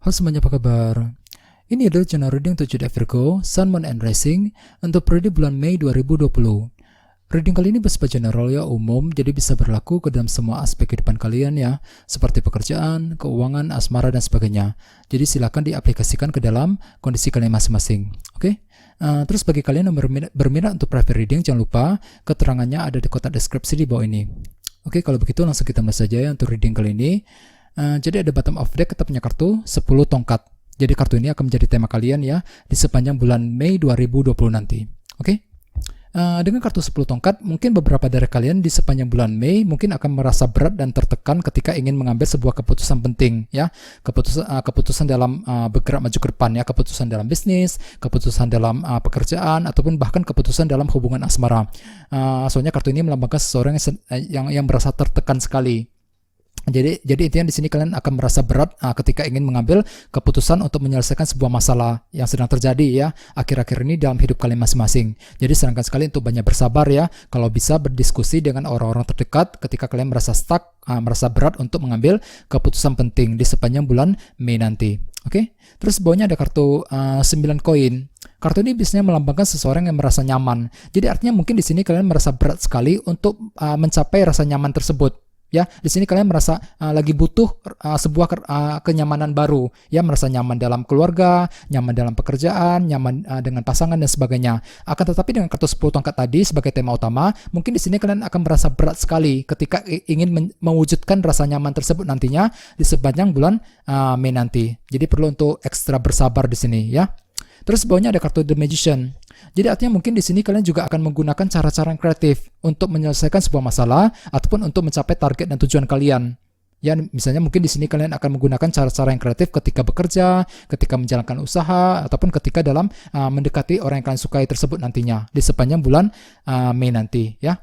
Halo semuanya, apa kabar? Ini adalah channel reading 7 Virgo, Sun, Moon, and Rising untuk periode bulan Mei 2020. Reading kali ini bersifat general ya, umum, jadi bisa berlaku ke dalam semua aspek kehidupan kalian ya, seperti pekerjaan, keuangan, asmara, dan sebagainya. Jadi silakan diaplikasikan ke dalam kondisi kalian masing-masing. Oke? Terus bagi kalian yang berminat untuk private reading, jangan lupa keterangannya ada di kotak deskripsi di bawah ini. Oke, kalau begitu langsung kita mulai saja ya untuk reading kali ini. Jadi ada bottom of deck, kita punya kartu 10 tongkat. Jadi kartu ini akan menjadi tema kalian ya di sepanjang bulan Mei 2020 nanti. Oke? Dengan kartu 10 tongkat, mungkin beberapa dari kalian di sepanjang bulan Mei mungkin akan merasa berat dan tertekan ketika ingin mengambil sebuah keputusan penting ya. Keputusan dalam bergerak maju ke depan ya, keputusan dalam bisnis, keputusan dalam pekerjaan, ataupun bahkan keputusan dalam hubungan asmara. Soalnya kartu ini melambangkan seseorang yang merasa tertekan sekali. Jadi intinya di sini kalian akan merasa berat ketika ingin mengambil keputusan untuk menyelesaikan sebuah masalah yang sedang terjadi ya akhir-akhir ini dalam hidup kalian masing-masing. Jadi sarankan sekali untuk banyak bersabar ya. Kalau bisa berdiskusi dengan orang-orang terdekat ketika kalian merasa stuck, merasa berat untuk mengambil keputusan penting di sepanjang bulan Mei nanti. Oke? Terus bawahnya ada kartu 9 koin. Kartu ini biasanya melambangkan seseorang yang merasa nyaman. Jadi artinya mungkin di sini kalian merasa berat sekali untuk mencapai rasa nyaman tersebut. Ya, di sini kalian merasa lagi butuh sebuah kenyamanan baru, ya, merasa nyaman dalam keluarga, nyaman dalam pekerjaan, nyaman dengan pasangan dan sebagainya. Akan tetapi dengan kartu 10 tongkat tadi sebagai tema utama, mungkin di sini kalian akan merasa berat sekali ketika ingin mewujudkan rasa nyaman tersebut nantinya di sepanjang bulan Mei nanti. Jadi perlu untuk ekstra bersabar di sini, ya. Terus bawahnya ada kartu The Magician. Jadi artinya mungkin di sini kalian juga akan menggunakan cara-cara yang kreatif untuk menyelesaikan sebuah masalah ataupun untuk mencapai target dan tujuan kalian. Ya, misalnya mungkin di sini kalian akan menggunakan cara-cara yang kreatif ketika bekerja, ketika menjalankan usaha, ataupun ketika dalam mendekati orang yang kalian sukai tersebut nantinya di sepanjang bulan Mei nanti, ya.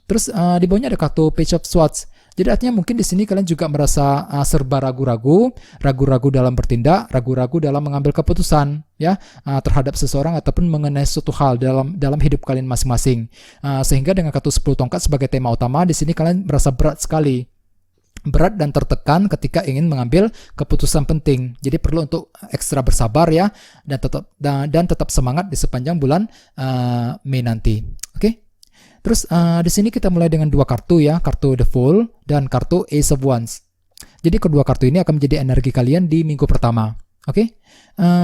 Terus di bawahnya ada kartu Page of Swords. Jadi artinya mungkin di sini kalian juga merasa serba ragu-ragu dalam bertindak, ragu-ragu dalam mengambil keputusan ya terhadap seseorang ataupun mengenai suatu hal dalam hidup kalian masing-masing. Sehingga dengan kartu 10 tongkat sebagai tema utama di sini kalian merasa berat sekali. Berat dan tertekan ketika ingin mengambil keputusan penting. Jadi perlu untuk ekstra bersabar ya dan tetap semangat di sepanjang bulan Mei nanti. Oke? Terus di sini kita mulai dengan dua kartu ya, kartu The Fool dan kartu Ace of Wands. Jadi kedua kartu ini akan menjadi energi kalian di minggu pertama. Oke?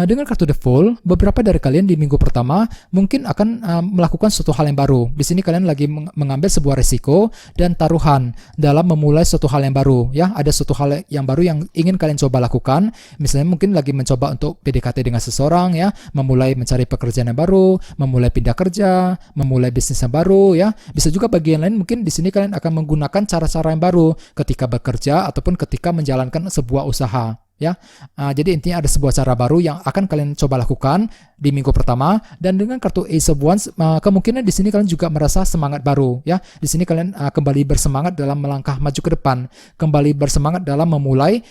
Dengan kartu The Fool, beberapa dari kalian di minggu pertama mungkin akan melakukan suatu hal yang baru. Di sini kalian lagi mengambil sebuah resiko dan taruhan dalam memulai suatu hal yang baru. Ya, ada suatu hal yang baru yang ingin kalian coba lakukan. Misalnya mungkin lagi mencoba untuk PDKT dengan seseorang, ya, memulai mencari pekerjaan yang baru, memulai pindah kerja, memulai bisnis yang baru. Ya, bisa juga bagian lain mungkin di sini kalian akan menggunakan cara-cara yang baru ketika bekerja ataupun ketika menjalankan sebuah usaha. Ya, jadi intinya ada sebuah cara baru yang akan kalian coba lakukan di minggu pertama. Dan dengan kartu Ace of Wands, kemungkinan di sini kalian juga merasa semangat baru. Ya, di sini kalian kembali bersemangat dalam melangkah maju ke depan, kembali bersemangat dalam memulai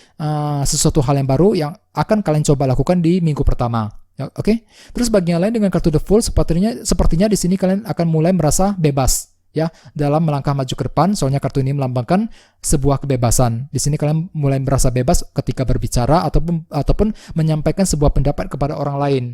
sesuatu hal yang baru yang akan kalian coba lakukan di minggu pertama. Ya, oke. Terus bagian lain dengan kartu The Fool, sepertinya di sini kalian akan mulai merasa bebas. Ya, dalam melangkah maju ke depan, soalnya kartu ini melambangkan sebuah kebebasan. Di sini kalian mulai merasa bebas ketika berbicara ataupun menyampaikan sebuah pendapat kepada orang lain.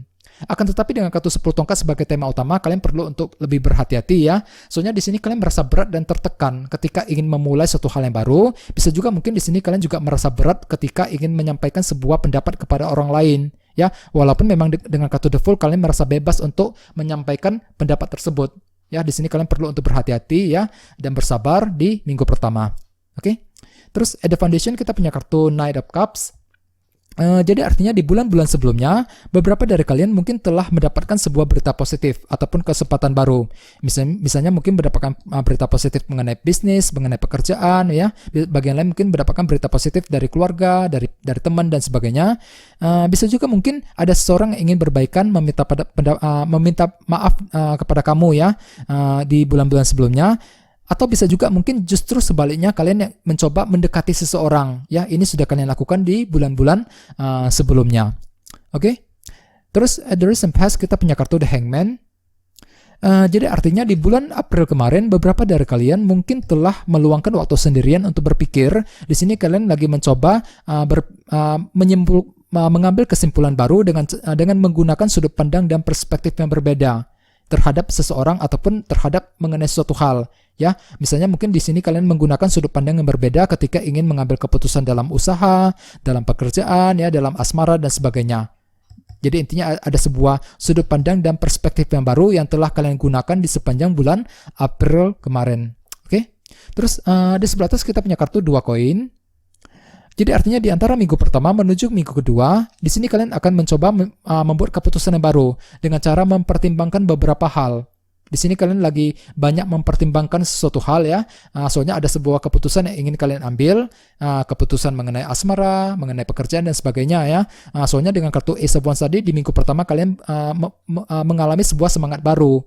Akan tetapi dengan kartu 10 tongkat sebagai tema utama, kalian perlu untuk lebih berhati-hati ya. Soalnya di sini kalian merasa berat dan tertekan ketika ingin memulai suatu hal yang baru. Bisa juga mungkin di sini kalian juga merasa berat ketika ingin menyampaikan sebuah pendapat kepada orang lain. Ya, walaupun memang dengan kartu The Fool kalian merasa bebas untuk menyampaikan pendapat tersebut. Ya, di sini kalian perlu untuk berhati-hati ya dan bersabar di minggu pertama. Oke. Terus at the foundation kita punya kartu Knight of Cups. Jadi artinya di bulan-bulan sebelumnya, beberapa dari kalian mungkin telah mendapatkan sebuah berita positif ataupun kesempatan baru. Misalnya mungkin mendapatkan berita positif mengenai bisnis, mengenai pekerjaan, ya. Bagian lain mungkin mendapatkan berita positif dari keluarga, dari teman dan sebagainya. Bisa juga mungkin ada seseorang yang ingin berbaikan, meminta maaf kepada kamu ya di bulan-bulan sebelumnya. Atau bisa juga mungkin justru sebaliknya kalian yang mencoba mendekati seseorang. Ya, ini sudah kalian lakukan di bulan-bulan sebelumnya. Oke? Terus at the recent past kita punya kartu The Hangman. Jadi artinya di bulan April kemarin beberapa dari kalian mungkin telah meluangkan waktu sendirian untuk berpikir. Di sini kalian lagi mencoba mengambil kesimpulan baru dengan menggunakan sudut pandang dan perspektif yang berbeda terhadap seseorang ataupun terhadap mengenai suatu hal. Ya, misalnya mungkin di sini kalian menggunakan sudut pandang yang berbeda ketika ingin mengambil keputusan dalam usaha, dalam pekerjaan, ya, dalam asmara dan sebagainya. Jadi intinya ada sebuah sudut pandang dan perspektif yang baru yang telah kalian gunakan di sepanjang bulan April kemarin. Oke. Terus di sebelah atas kita punya kartu 2 koin. Jadi artinya di antara minggu pertama menuju minggu kedua, di sini kalian akan mencoba membuat keputusan yang baru dengan cara mempertimbangkan beberapa hal. Di sini kalian lagi banyak mempertimbangkan sesuatu hal, ya. Soalnya ada sebuah keputusan yang ingin kalian ambil, keputusan mengenai asmara, mengenai pekerjaan dan sebagainya, ya. Soalnya dengan kartu Ace of Wands tadi di minggu pertama kalian mengalami sebuah semangat baru,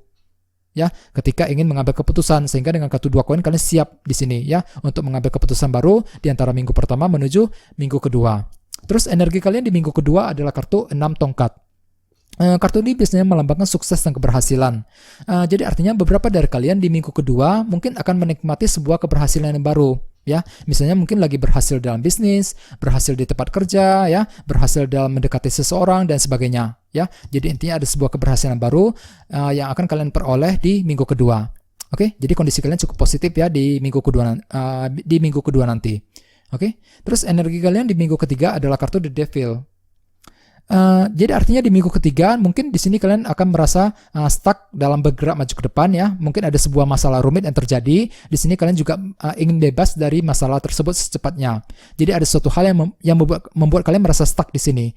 ya, ketika ingin mengambil keputusan, sehingga dengan kartu 2 koin kalian siap di sini, ya, untuk mengambil keputusan baru di antara minggu pertama menuju minggu kedua. Terus energi kalian di minggu kedua adalah kartu 6 tongkat. Kartu ini biasanya melambangkan sukses dan keberhasilan. Jadi artinya beberapa dari kalian di minggu kedua mungkin akan menikmati sebuah keberhasilan yang baru, ya. Misalnya mungkin lagi berhasil dalam bisnis, berhasil di tempat kerja, ya, berhasil dalam mendekati seseorang dan sebagainya, ya. Jadi intinya ada sebuah keberhasilan baru yang akan kalian peroleh di minggu kedua. Oke, jadi kondisi kalian cukup positif, ya, di minggu kedua nanti. Oke. Terus energi kalian di minggu ketiga adalah kartu The Devil. Jadi artinya di minggu ketiga mungkin di sini kalian akan merasa stuck dalam bergerak maju ke depan, ya. Mungkin ada sebuah masalah rumit yang terjadi. Di sini kalian juga ingin bebas dari masalah tersebut secepatnya. Jadi ada suatu hal yang membuat kalian merasa stuck di sini.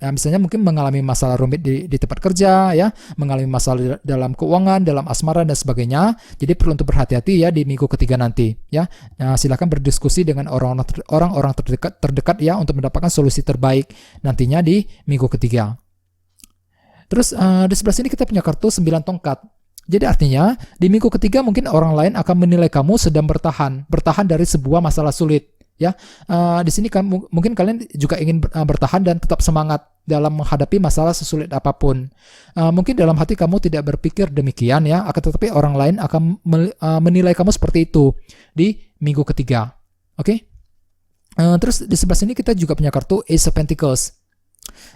Misalnya mungkin mengalami masalah rumit di tempat kerja, ya, mengalami masalah dalam keuangan, dalam asmara dan sebagainya. Jadi perlu untuk berhati-hati, ya, di minggu ketiga nanti, ya. Silakan berdiskusi dengan orang-orang terdekat, ya, untuk mendapatkan solusi terbaik nantinya di minggu ketiga. Terus di sebelah sini kita punya kartu 9 tongkat. Jadi artinya di minggu ketiga mungkin orang lain akan menilai kamu sedang bertahan dari sebuah masalah sulit, ya. Di sini mungkin kalian juga ingin bertahan dan tetap semangat dalam menghadapi masalah sesulit apapun. Mungkin dalam hati kamu tidak berpikir demikian, ya, akan tetapi orang lain akan menilai kamu seperti itu di minggu ketiga. Oke. Terus di sebelah sini kita juga punya kartu Ace of Pentacles.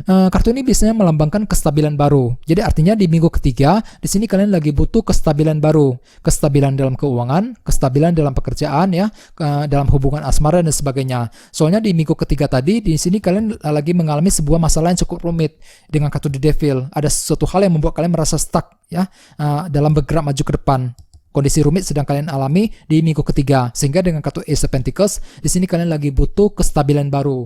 Kartu ini biasanya melambangkan kestabilan baru. Jadi artinya di minggu ketiga, di sini kalian lagi butuh kestabilan baru, kestabilan dalam keuangan, kestabilan dalam pekerjaan, ya, dalam hubungan asmara dan sebagainya. Soalnya di minggu ketiga tadi, di sini kalian lagi mengalami sebuah masalah yang cukup rumit dengan kartu The Devil. Ada sesuatu hal yang membuat kalian merasa stuck, ya, dalam bergerak maju ke depan. Kondisi rumit sedang kalian alami di minggu ketiga, sehingga dengan kartu Ace of Pentacles, di sini kalian lagi butuh kestabilan baru,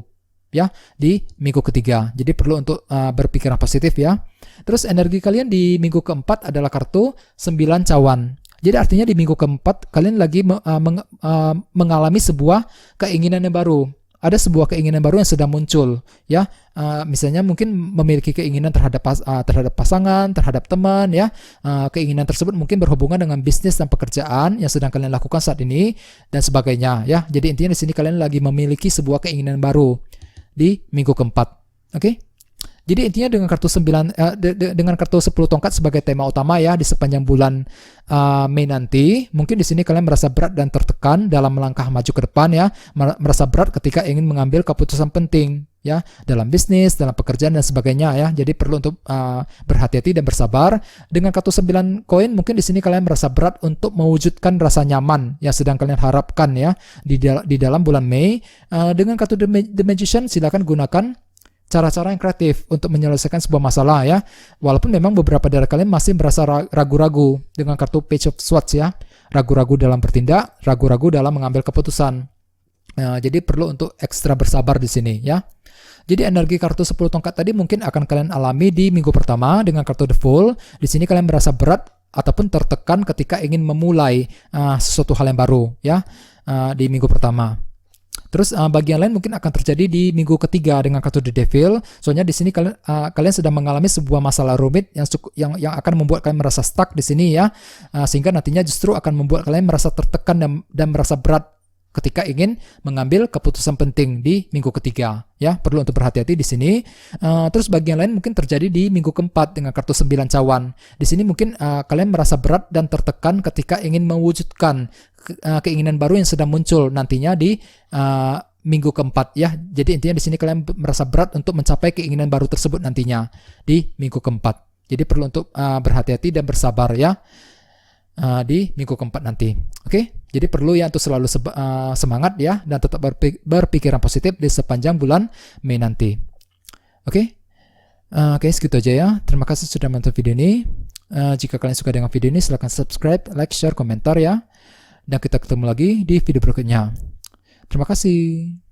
ya, di minggu ketiga. Jadi perlu untuk berpikiran positif, ya. Terus energi kalian di minggu keempat adalah kartu 9 cawan. Jadi artinya di minggu keempat kalian lagi mengalami sebuah keinginan yang baru. Ada sebuah keinginan baru yang sedang muncul, ya. Misalnya mungkin memiliki keinginan terhadap pasangan, terhadap teman, ya. Keinginan tersebut mungkin berhubungan dengan bisnis dan pekerjaan yang sedang kalian lakukan saat ini dan sebagainya, ya. Jadi intinya di sini kalian lagi memiliki sebuah keinginan baru di minggu keempat. Oke. Jadi intinya dengan kartu 10 tongkat sebagai tema utama, ya, di sepanjang bulan Mei nanti, mungkin di sini kalian merasa berat dan tertekan dalam melangkah maju ke depan, ya, merasa berat ketika ingin mengambil keputusan penting, ya, dalam bisnis, dalam pekerjaan dan sebagainya, ya. Jadi perlu untuk berhati-hati dan bersabar. Dengan kartu 9 koin mungkin di sini kalian merasa berat untuk mewujudkan rasa nyaman yang sedang kalian harapkan, ya, di dalam bulan Mei. Dengan kartu The Magician silakan gunakan cara-cara yang kreatif untuk menyelesaikan sebuah masalah, ya. Walaupun memang beberapa dari kalian masih merasa ragu-ragu dengan kartu Page of Swords, ya. Ragu-ragu dalam bertindak, ragu-ragu dalam mengambil keputusan. Jadi perlu untuk ekstra bersabar di sini, ya. Jadi energi kartu 10 tongkat tadi mungkin akan kalian alami di minggu pertama dengan kartu The Fool. Di sini kalian merasa berat ataupun tertekan ketika ingin memulai sesuatu hal yang baru, ya, di minggu pertama. Terus bagian lain mungkin akan terjadi di minggu ketiga dengan kartu The Devil. Soalnya di sini kalian sedang mengalami sebuah masalah rumit yang akan membuat kalian merasa stuck di sini, ya. Sehingga nantinya justru akan membuat kalian merasa tertekan dan merasa berat ketika ingin mengambil keputusan penting di minggu ketiga, ya. Perlu untuk berhati-hati di sini. Terus bagian lain mungkin terjadi di minggu keempat dengan kartu 9 cawan. Di sini mungkin kalian merasa berat dan tertekan ketika ingin mewujudkan keinginan baru yang sedang muncul nantinya di minggu keempat ya. Jadi intinya di sini kalian merasa berat untuk mencapai keinginan baru tersebut nantinya di minggu keempat. Jadi perlu untuk berhati-hati dan bersabar ya di minggu keempat nanti. Oke, jadi perlu ya untuk selalu semangat ya dan tetap berpikiran positif di sepanjang bulan Mei nanti. Oke, segitu aja ya. Terima kasih sudah menonton video ini. Jika kalian suka dengan video ini, silahkan subscribe, like, share, komentar ya. Dan kita ketemu lagi di video berikutnya. Terima kasih.